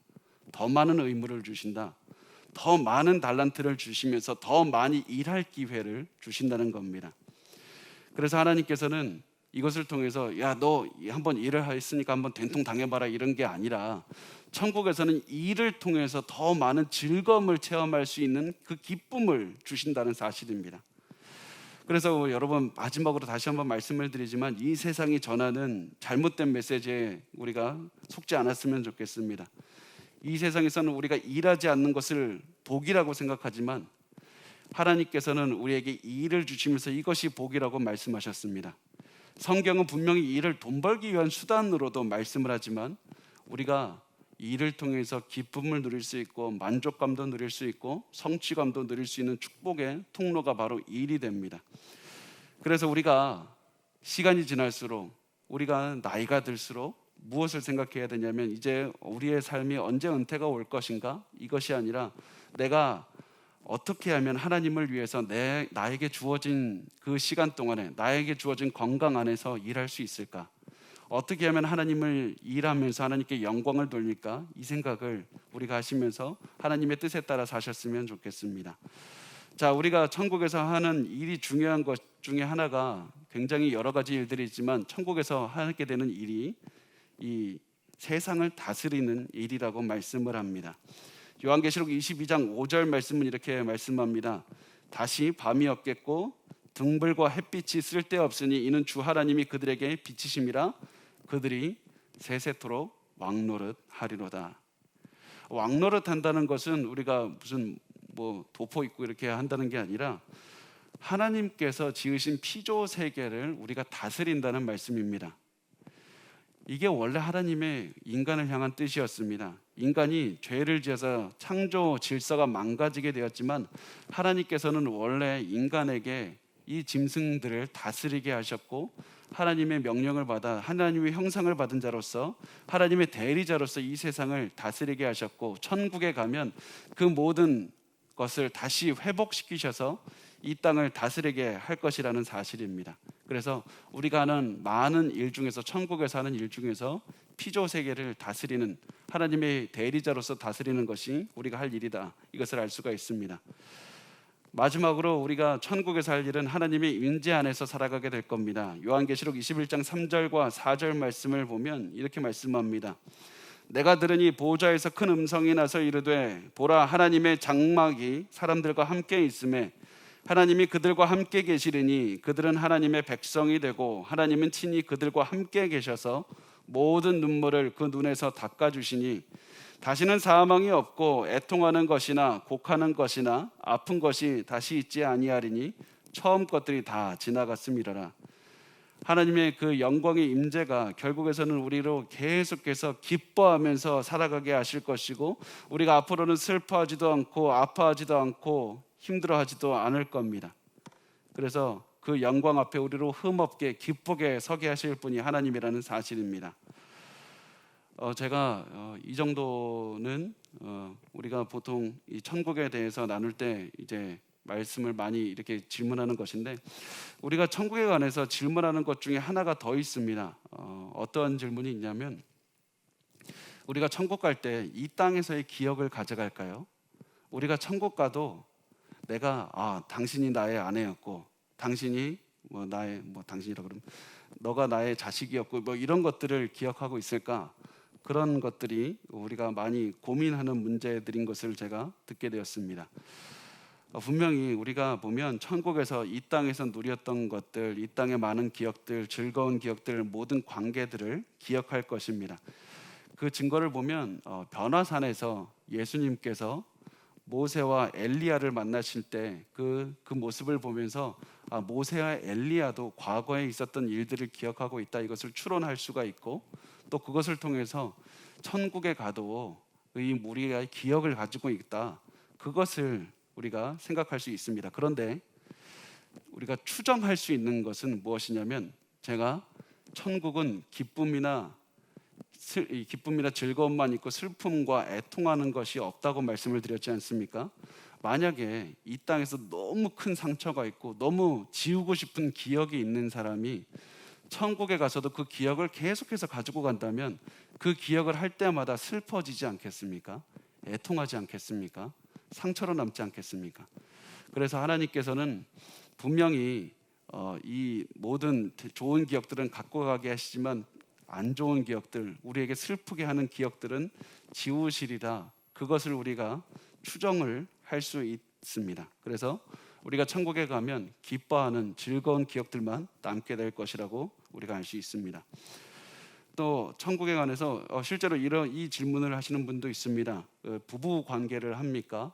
더 많은 의무를 주신다, 더 많은 달란트를 주시면서 더 많이 일할 기회를 주신다는 겁니다. 그래서 하나님께서는 이것을 통해서 야, 너 한번 일을 했으니까 한번 된통 당해봐라, 이런 게 아니라 천국에서는 일을 통해서 더 많은 즐거움을 체험할 수 있는 그 기쁨을 주신다는 사실입니다. 그래서 여러분, 마지막으로 다시 한번 말씀을 드리지만, 이 세상이 전하는 잘못된 메시지에 우리가 속지 않았으면 좋겠습니다. 이 세상에서는 우리가 일하지 않는 것을 복이라고 생각하지만, 하나님께서는 우리에게 일을 주시면서 이것이 복이라고 말씀하셨습니다. 성경은 분명히 일을 돈 벌기 위한 수단으로도 말씀을 하지만, 우리가 일을 통해서 기쁨을 누릴 수 있고 만족감도 누릴 수 있고 성취감도 누릴 수 있는 축복의 통로가 바로 일이 됩니다. 그래서 우리가 시간이 지날수록, 우리가 나이가 들수록 무엇을 생각해야 되냐면, 이제 우리의 삶이 언제 은퇴가 올 것인가, 이것이 아니라 내가 어떻게 하면 하나님을 위해서 나에게 주어진 그 시간 동안에, 나에게 주어진 건강 안에서 일할 수 있을까, 어떻게 하면 하나님을 일하면서 하나님께 영광을 돌릴까, 이 생각을 우리가 하시면서 하나님의 뜻에 따라 사셨으면 좋겠습니다. 자, 우리가 천국에서 하는 일이 중요한 것 중에 하나가, 굉장히 여러 가지 일들이 있지만 천국에서 하게 되는 일이 이 세상을 다스리는 일이라고 말씀을 합니다. 요한계시록 22장 5절 말씀은 이렇게 말씀합니다. 다시 밤이 없겠고 등불과 햇빛이 쓸데없으니 이는 주 하나님이 그들에게 빛이심이라 그들이 세세토록 왕노릇 하리로다. 왕노릇 한다는 것은 우리가 무슨 도포 입고 이렇게 한다는 게 아니라, 하나님께서 지으신 피조 세계를 우리가 다스린다는 말씀입니다. 이게 원래 하나님의 인간을 향한 뜻이었습니다. 인간이 죄를 지어서 창조 질서가 망가지게 되었지만, 하나님께서는 원래 인간에게 이 짐승들을 다스리게 하셨고, 하나님의 명령을 받아 하나님의 형상을 받은 자로서, 하나님의 대리자로서 이 세상을 다스리게 하셨고, 천국에 가면 그 모든 것을 다시 회복시키셔서 이 땅을 다스리게 할 것이라는 사실입니다. 그래서 우리가 하는 많은 일 중에서, 천국에서 하는 일 중에서 피조 세계를 다스리는, 하나님의 대리자로서 다스리는 것이 우리가 할 일이다, 이것을 알 수가 있습니다. 마지막으로 우리가 천국에서 할 일은 하나님의 임재 안에서 살아가게 될 겁니다. 요한계시록 21장 3절과 4절 말씀을 보면 이렇게 말씀합니다. 내가 들으니 보좌에서 큰 음성이 나서 이르되, 보라, 하나님의 장막이 사람들과 함께 있음에 하나님이 그들과 함께 계시리니 그들은 하나님의 백성이 되고 하나님은 친히 그들과 함께 계셔서 모든 눈물을 그 눈에서 닦아주시니 다시는 사망이 없고 애통하는 것이나 곡하는 것이나 아픈 것이 다시 있지 아니하리니 처음 것들이 다 지나갔음이로라. 하나님의 그 영광의 임재가 결국에서는 우리로 계속해서 기뻐하면서 살아가게 하실 것이고, 우리가 앞으로는 슬퍼하지도 않고 아파하지도 않고 힘들어하지도 않을 겁니다. 그래서 그 영광 앞에 우리로 흠없게 기쁘게 서게 하실 분이 하나님이라는 사실입니다. 제가 이 정도는 우리가 보통 이 천국에 대해서 나눌 때 이제 말씀을 많이 이렇게 질문하는 것인데, 우리가 천국에 관해서 질문하는 것 중에 하나가 더 있습니다. 어떤 질문이 있냐면, 우리가 천국 갈 때 이 땅에서의 기억을 가져갈까요? 우리가 천국 가도 내가 당신이 나의 아내였고, 당신이 나의 당신이라 그러면 너가 나의 자식이었고 이런 것들을 기억하고 있을까? 그런 것들이 우리가 많이 고민하는 문제들인 것을 제가 듣게 되었습니다. 분명히 우리가 보면 천국에서 이 땅에서 누렸던 것들, 이 땅의 많은 기억들, 즐거운 기억들, 모든 관계들을 기억할 것입니다. 그 증거를 보면 변화산에서 예수님께서 모세와 엘리야를 만나실 때 그 모습을 보면서 모세와 엘리야도 과거에 있었던 일들을 기억하고 있다, 이것을 추론할 수가 있고, 또 그것을 통해서 천국에 가도 이 무리의 기억을 가지고 있다, 그것을 우리가 생각할 수 있습니다. 그런데 우리가 추정할 수 있는 것은 무엇이냐면, 제가 천국은 기쁨이나 즐거움만 있고 슬픔과 애통하는 것이 없다고 말씀을 드렸지 않습니까? 만약에 이 땅에서 너무 큰 상처가 있고 너무 지우고 싶은 기억이 있는 사람이 천국에 가서도 그 기억을 계속해서 가지고 간다면 그 기억을 할 때마다 슬퍼지지 않겠습니까? 애통하지 않겠습니까? 상처로 남지 않겠습니까? 그래서 하나님께서는 분명히 이 모든 좋은 기억들은 갖고 가게 하시지만 안 좋은 기억들, 우리에게 슬프게 하는 기억들은 지우시리라, 그것을 우리가 추정을 할 수 있습니다. 그래서 우리가 천국에 가면 기뻐하는 즐거운 기억들만 남게 될 것이라고 우리가 알 수 있습니다. 또 천국에 관해서 실제로 이 질문을 하시는 분도 있습니다. 부부 관계를 합니까?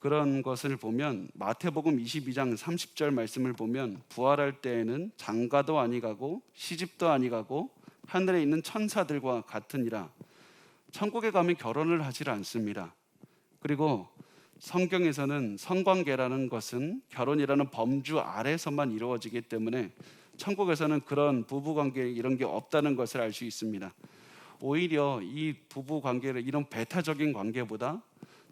그런 것을 보면 마태복음 22장 30절 말씀을 보면, 부활할 때에는 장가도 아니가고 시집도 아니가고 하늘에 있는 천사들과 같으니라. 천국에 가면 결혼을 하질 않습니다. 그리고 성경에서는 성관계라는 것은 결혼이라는 범주 아래서만 이루어지기 때문에 천국에서는 그런 부부관계 이런 게 없다는 것을 알 수 있습니다. 오히려 이 부부관계를 이런 배타적인 관계보다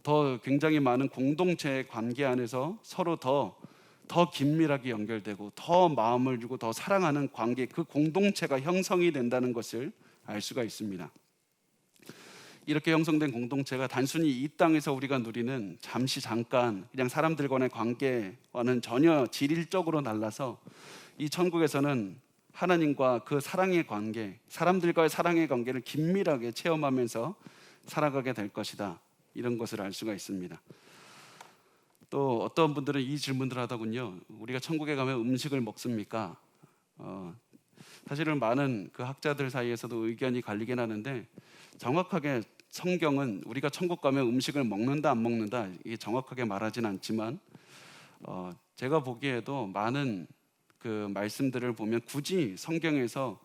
더 굉장히 많은 공동체의 관계 안에서 서로 더 긴밀하게 연결되고 더 마음을 주고 더 사랑하는 관계, 그 공동체가 형성이 된다는 것을 알 수가 있습니다. 이렇게 형성된 공동체가 단순히 이 땅에서 우리가 누리는 잠깐 그냥 사람들 간의 관계와는 전혀 질적으로 달라서 이 천국에서는 하나님과 그 사랑의 관계, 사람들과의 사랑의 관계를 긴밀하게 체험하면서 살아가게 될 것이다, 이런 것을 알 수가 있습니다. 또 어떤 분들은 이 질문들을 하더군요. 우리가 천국에 가면 음식을 먹습니까? 사실은 많은 그 학자들 사이에서도 의견이 갈리긴 하는데, 정확하게 성경은 우리가 천국 가면 음식을 먹는다 안 먹는다 이게 정확하게 말하진 않지만, 제가 보기에도 많은 그 말씀들을 보면 굳이 성경에서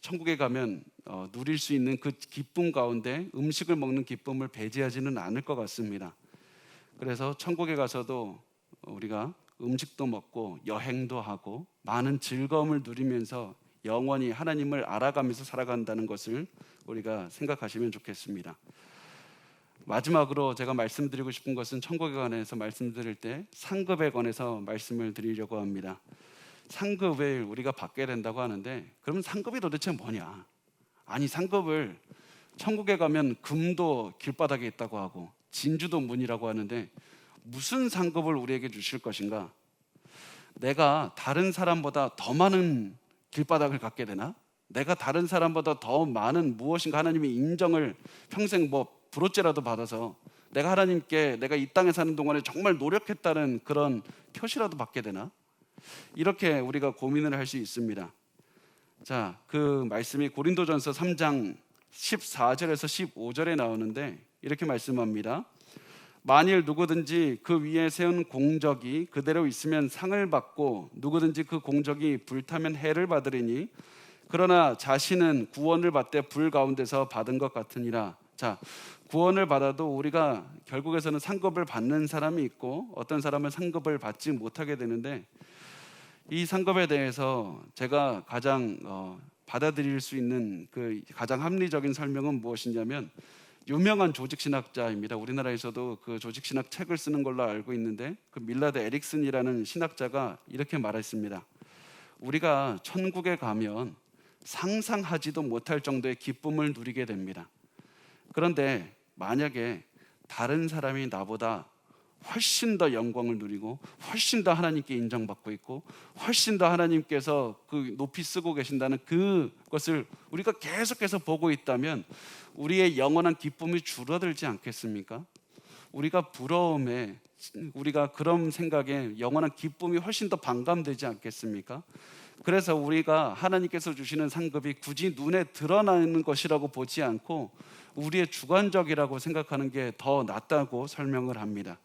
천국에 가면 누릴 수 있는 그 기쁨 가운데 음식을 먹는 기쁨을 배제하지는 않을 것 같습니다. 그래서 천국에 가서도 우리가 음식도 먹고 여행도 하고 많은 즐거움을 누리면서 영원히 하나님을 알아가면서 살아간다는 것을 우리가 생각하시면 좋겠습니다. 마지막으로 제가 말씀드리고 싶은 것은 천국에 관해서 말씀드릴 때 상급에 관해서 말씀을 드리려고 합니다. 상급을 우리가 받게 된다고 하는데, 그러면 상급이 도대체 뭐냐? 아니, 상급을 천국에 가면 금도 길바닥에 있다고 하고 진주도 문이라고 하는데 무슨 상급을 우리에게 주실 것인가? 내가 다른 사람보다 더 많은 길바닥을 갖게 되나? 내가 다른 사람보다 더 많은 무엇인가 하나님의 인정을 평생 브로째라도 받아서 내가 하나님께 내가 이 땅에 사는 동안에 정말 노력했다는 그런 표시라도 받게 되나? 이렇게 우리가 고민을 할 수 있습니다. 자, 그 말씀이 고린도전서 3장 14절에서 15절에 나오는데 이렇게 말씀합니다. 만일 누구든지 그 위에 세운 공적이 그대로 있으면 상을 받고 누구든지 그 공적이 불타면 해를 받으리니 그러나 자신은 구원을 받되 불 가운데서 받은 것 같으니라. 자, 구원을 받아도 우리가 결국에서는 상급을 받는 사람이 있고 어떤 사람은 상급을 받지 못하게 되는데, 이 상급에 대해서 제가 가장 받아들일 수 있는 그 가장 합리적인 설명은 무엇이냐면, 유명한 조직신학자입니다. 우리나라에서도 그 조직신학 책을 쓰는 걸로 알고 있는데, 그 밀라드 에릭슨이라는 신학자가 이렇게 말했습니다. 우리가 천국에 가면 상상하지도 못할 정도의 기쁨을 누리게 됩니다. 그런데 만약에 다른 사람이 나보다 훨씬 더 영광을 누리고 훨씬 더 하나님께 인정받고 있고 훨씬 더 하나님께서 그 높이 쓰고 계신다는 그것을 우리가 계속해서 보고 있다면 우리의 영원한 기쁨이 줄어들지 않겠습니까? 우리가 부러움에, 우리가 그런 생각에 영원한 기쁨이 훨씬 더 반감되지 않겠습니까? 그래서 우리가 하나님께서 주시는 상급이 굳이 눈에 드러나는 것이라고 보지 않고 우리의 주관적이라고 생각하는 게 더 낫다고 설명을 합니다.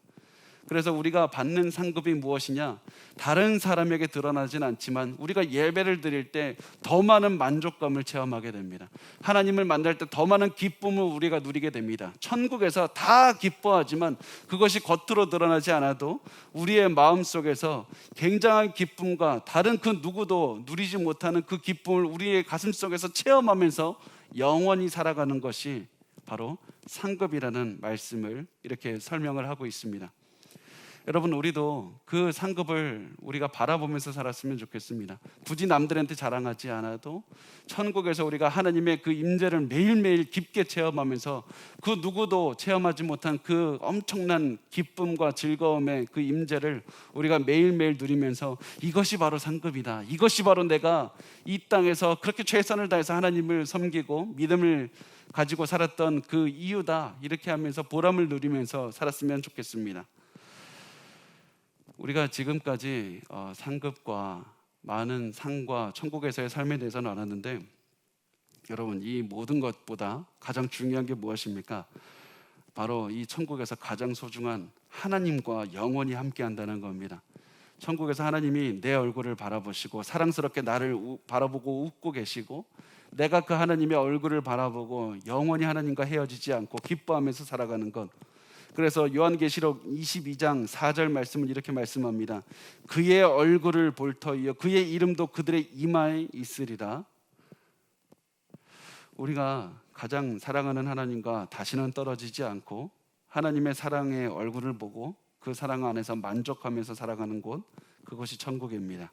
그래서 우리가 받는 상급이 무엇이냐? 다른 사람에게 드러나진 않지만 우리가 예배를 드릴 때 더 많은 만족감을 체험하게 됩니다. 하나님을 만날 때 더 많은 기쁨을 우리가 누리게 됩니다. 천국에서 다 기뻐하지만 그것이 겉으로 드러나지 않아도 우리의 마음속에서 굉장한 기쁨과 다른 그 누구도 누리지 못하는 그 기쁨을 우리의 가슴속에서 체험하면서 영원히 살아가는 것이 바로 상급이라는 말씀을 이렇게 설명을 하고 있습니다. 여러분, 우리도 그 상급을 우리가 바라보면서 살았으면 좋겠습니다. 굳이 남들한테 자랑하지 않아도 천국에서 우리가 하나님의 그 임재를 매일매일 깊게 체험하면서 그 누구도 체험하지 못한 그 엄청난 기쁨과 즐거움의 그 임재를 우리가 매일매일 누리면서 이것이 바로 상급이다, 이것이 바로 내가 이 땅에서 그렇게 최선을 다해서 하나님을 섬기고 믿음을 가지고 살았던 그 이유다, 이렇게 하면서 보람을 누리면서 살았으면 좋겠습니다. 우리가 지금까지 상급과 많은 상과 천국에서의 삶에 대해서 나눴는데, 여러분, 이 모든 것보다 가장 중요한 게 무엇입니까? 바로 이 천국에서 가장 소중한 하나님과 영원히 함께 한다는 겁니다. 천국에서 하나님이 내 얼굴을 바라보시고 사랑스럽게 나를 바라보고 웃고 계시고, 내가 그 하나님의 얼굴을 바라보고 영원히 하나님과 헤어지지 않고 기뻐하면서 살아가는 것. 그래서 요한계시록 22장 4절 말씀은 이렇게 말씀합니다. 그의 얼굴을 볼 터이요 그의 이름도 그들의 이마에 있으리라. 우리가 가장 사랑하는 하나님과 다시는 떨어지지 않고 하나님의 사랑의 얼굴을 보고 그 사랑 안에서 만족하면서 살아가는 곳, 그것이 천국입니다.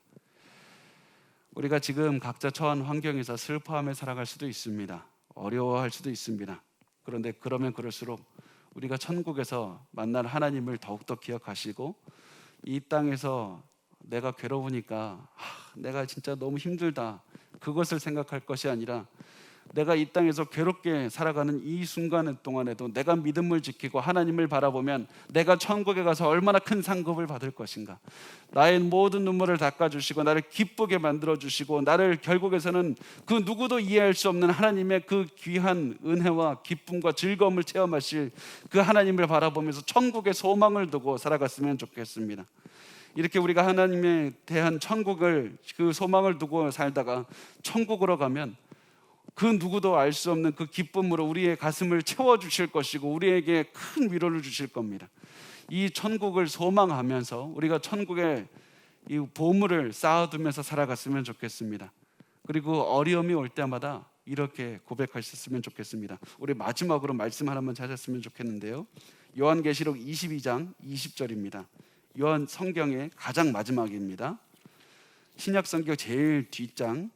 우리가 지금 각자 처한 환경에서 슬퍼하며 살아갈 수도 있습니다. 어려워할 수도 있습니다. 그런데 그러면 그럴수록 우리가 천국에서 만날 하나님을 더욱더 기억하시고, 이 땅에서 내가 괴로우니까 내가 진짜 너무 힘들다, 그것을 생각할 것이 아니라 내가 이 땅에서 괴롭게 살아가는 이 순간 동안에도 내가 믿음을 지키고 하나님을 바라보면 내가 천국에 가서 얼마나 큰 상급을 받을 것인가, 나의 모든 눈물을 닦아주시고 나를 기쁘게 만들어주시고 나를 결국에서는 그 누구도 이해할 수 없는 하나님의 그 귀한 은혜와 기쁨과 즐거움을 체험하실 그 하나님을 바라보면서 천국의 소망을 두고 살아갔으면 좋겠습니다. 이렇게 우리가 하나님에 대한 천국을, 그 소망을 두고 살다가 천국으로 가면 그 누구도 알 수 없는 그 기쁨으로 우리의 가슴을 채워주실 것이고 우리에게 큰 위로를 주실 겁니다. 이 천국을 소망하면서 우리가 천국의 이 보물을 쌓아두면서 살아갔으면 좋겠습니다. 그리고 어려움이 올 때마다 이렇게 고백하셨으면 좋겠습니다. 우리 마지막으로 말씀 하나만 찾았으면 좋겠는데요, 요한계시록 22장 20절입니다. 요한 성경의 가장 마지막입니다. 신약 성경 제일 뒷장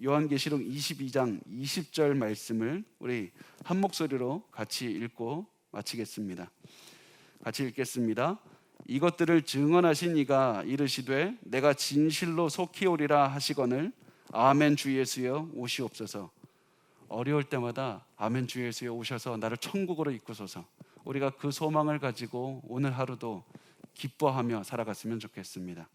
요한계시록 22장 20절 말씀을 우리 한 목소리로 같이 읽고 마치겠습니다. 같이 읽겠습니다. 이것들을 증언하신 이가 이르시되 내가 진실로 속히 오리라 하시거늘 아멘 주 예수여 오시옵소서. 어려울 때마다 아멘 주 예수여 오셔서 나를 천국으로 이끄소서. 우리가 그 소망을 가지고 오늘 하루도 기뻐하며 살아갔으면 좋겠습니다.